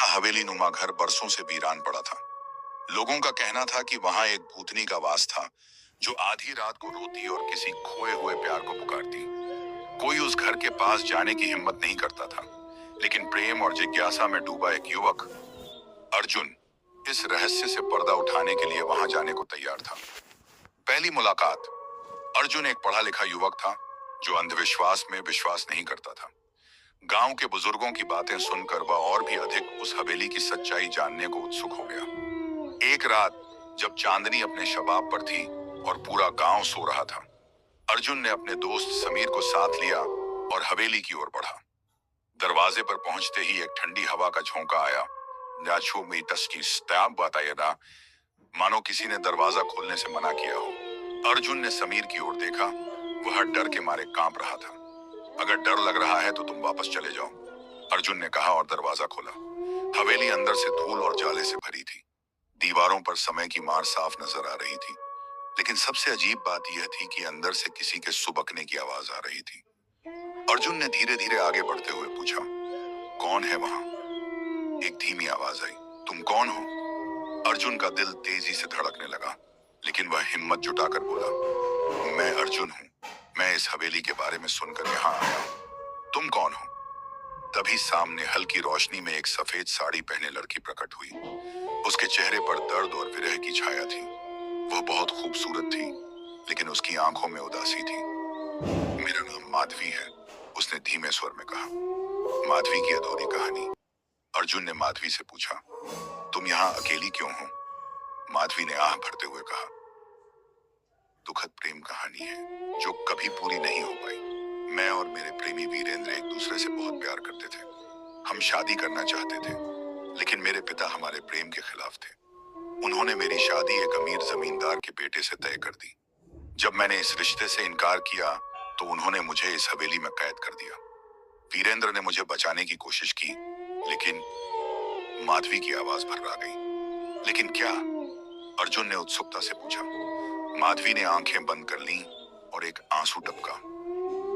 पुराना हवेली नुमा घर बरसों से वीरान पड़ा था। लोगों का कहना था कि वहां एक भूतनी का वास था जो आधी रात को रोती और किसी खोए हुए प्यार को पुकारती। कोई उस घर के पास जाने की हिम्मत नहीं करता था, लेकिन प्रेम और जिज्ञासा में डूबा एक युवक अर्जुन इस रहस्य से पर्दा उठाने के लिए वहां जाने को तैयार था। पहली मुलाकात। अर्जुन एक पढ़ा लिखा युवक था जो अंधविश्वास में विश्वास नहीं करता था। गांव के बुजुर्गों की बातें सुनकर वह और भी अधिक उस हवेली की सच्चाई जानने को उत्सुक हो गया। एक रात जब चांदनी अपने शबाब पर थी और पूरा गांव सो रहा था, अर्जुन ने अपने दोस्त समीर को साथ लिया और हवेली की ओर बढ़ा। दरवाजे पर पहुंचते ही एक ठंडी हवा का झोंका आया। नाचो में तस्की स्टैब बताया ना, मानो किसी ने दरवाजा खोलने से मना किया हो। अर्जुन ने समीर की ओर देखा। वह डर के मारे कांप रहा था। अगर डर लग रहा है तो तुम वापस चले जाओ, अर्जुन ने कहा और दरवाजा खोला। हवेली अंदर से धूल और जाले से भरी थी। दीवारों पर समय की मार साफ नजर आ रही थी, लेकिन सबसे अजीब बात यह थी कि अंदर से किसी के सुबकने की आवाज आ रही थी। अर्जुन ने धीरे धीरे आगे बढ़ते हुए पूछा, कौन है वहां? एक धीमी आवाज आई, तुम कौन हो? अर्जुन का दिल तेजी से धड़कने लगा, लेकिन वह हिम्मत जुटाकर बोला, मैं अर्जुन हूं। मैं इस हवेली के बारे में सुनकर यहाँ आया हूं। तुम कौन हो? तभी सामने हल्की रोशनी में एक सफेद साड़ी पहने लड़की प्रकट हुई। उसके चेहरे पर दर्द और विरह की छाया थी। वह बहुत खूबसूरत थी, लेकिन उसकी आंखों में उदासी थी। मेरा नाम माधवी है, उसने धीमे स्वर में कहा। माधवी की अधूरी कहानी। अर्जुन ने माधवी से पूछा, तुम यहाँ अकेली क्यों हो? माधवी ने आह भरते हुए कहा, दुखद प्रेम कहानी है जो कभी पूरी नहीं हो पाई। मैं और मेरे प्रेमी वीरेंद्र एक दूसरे से बहुत प्यार करते थे। हम शादी करना चाहते थे, लेकिन मेरे पिता हमारे प्रेम के खिलाफ थे। उन्होंने मेरी शादी एक अमीर जमींदार के बेटे से तय कर दी। जब मैंने इस रिश्ते से इनकार किया तो उन्होंने मुझे इस हवेली में कैद कर दिया। वीरेंद्र ने मुझे बचाने की कोशिश की, लेकिन माधवी की आवाज भर्रा गई। लेकिन क्या? अर्जुन ने उत्सुकता से पूछा। माधवी ने आंखें बंद कर लीं और एक आंसू टपका।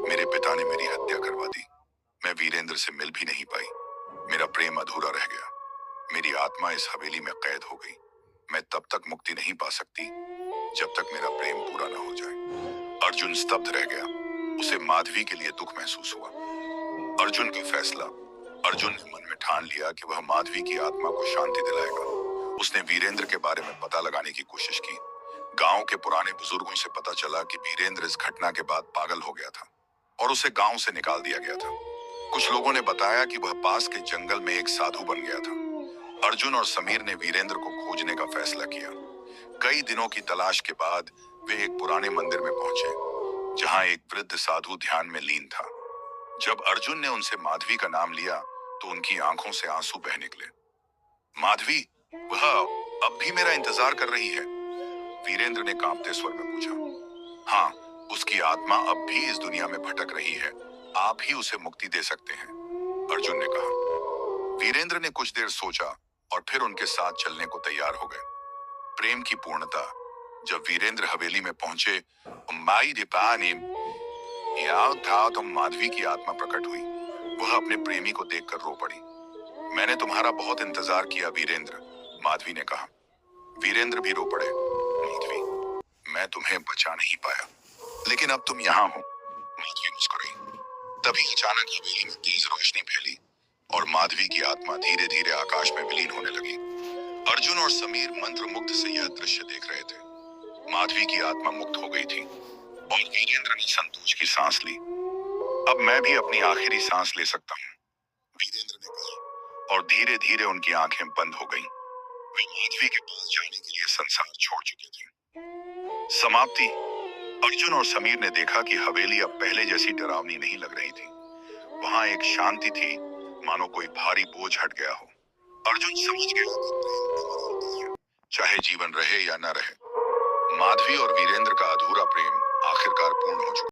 मेरे पिता ने मेरी हत्या करवा दी। मैं वीरेंद्र से मिल भी नहीं पाई। मेरा प्रेम अधूरा रह गया। मेरी आत्मा इस हवेली में कैद हो गई। मैं तब तक मुक्ति नहीं पा सकती जब तक मेरा प्रेम पूरा न हो जाए। अर्जुन स्तब्ध रह गया। उसे माधवी के लिए दुख महसूस हुआ। अर्जुन का फैसला। अर्जुन ने मन में ठान लिया कि वह माधवी की आत्मा को शांति दिलाएगा। उसने वीरेंद्र के बारे में पता लगाने की कोशिश की। गांव के पुराने बुजुर्गों से पता चला कि वीरेंद्र इस घटना के बाद पागल हो गया था और उसे गांव से निकाल दिया गया था। कुछ लोगों ने बताया कि वह पास के जंगल में एक साधु बन गया था। अर्जुन और समीर ने वीरेंद्र को खोजने का फैसला किया। कई दिनों की तलाश के बाद वे एक पुराने मंदिर में पहुंचे, जहां एक वृद्ध साधु ध्यान में लीन था। जब अर्जुन ने उनसे माधवी का नाम लिया तो उनकी आंखों से आंसू बह निकले। माधवी, वह अब भी मेरा इंतजार कर रही है? वीरेंद्र ने कांपते स्वर में पूछा। हाँ, उसकी आत्मा अब भी इस दुनिया में भटक रही है। आप ही उसे मुक्ति दे सकते हैं, अर्जुन ने कहा। वीरेंद्र ने कुछ देर सोचा और फिर उनके साथ चलने को तैयार हो गए। प्रेम की पूर्णता। जब वीरेंद्र हवेली में पहुंचे, माई दीपानी था तो माधवी की आत्मा प्रकट हुई। वह अपने प्रेमी को देखकर रो पड़ी। मैंने तुम्हारा बहुत इंतजार किया वीरेंद्र, माधवी ने कहा। वीरेंद्र भी रो पड़े। माधवी, मैं तुम्हें बचा नहीं पाया, लेकिन अब तुम यहाँ हो, माधवी मुस्कुराई। तभी अचानक हवेली में तेज रोशनी फैली और माधवी की आत्मा धीरे धीरे आकाश में विलीन होने लगी। अर्जुन और समीर मंत्रमुग्ध से यह दृश्य देख रहे थे। माधवी की आत्मा मुक्त हो गई थी और वीरेंद्र ने संतोष की सांस ली। अब मैं भी अपनी आखिरी सांस ले सकता हूँ, वीरेंद्र ने कहा, और धीरे धीरे उनकी आंखें बंद हो गईं। वे माधवी के पास जाने के लिए संसार छोड़ चुके थे। समाप्ति। अर्जुन और समीर ने देखा कि हवेली अब पहले जैसी डरावनी नहीं लग रही थी। वहां एक शांति थी, मानो कोई भारी बोझ हट गया हो। अर्जुन समझ गया कि प्रेम अमर होता है, चाहे जीवन रहे या न रहे। माधवी और वीरेंद्र का अधूरा प्रेम आखिरकार पूर्ण हो चुका।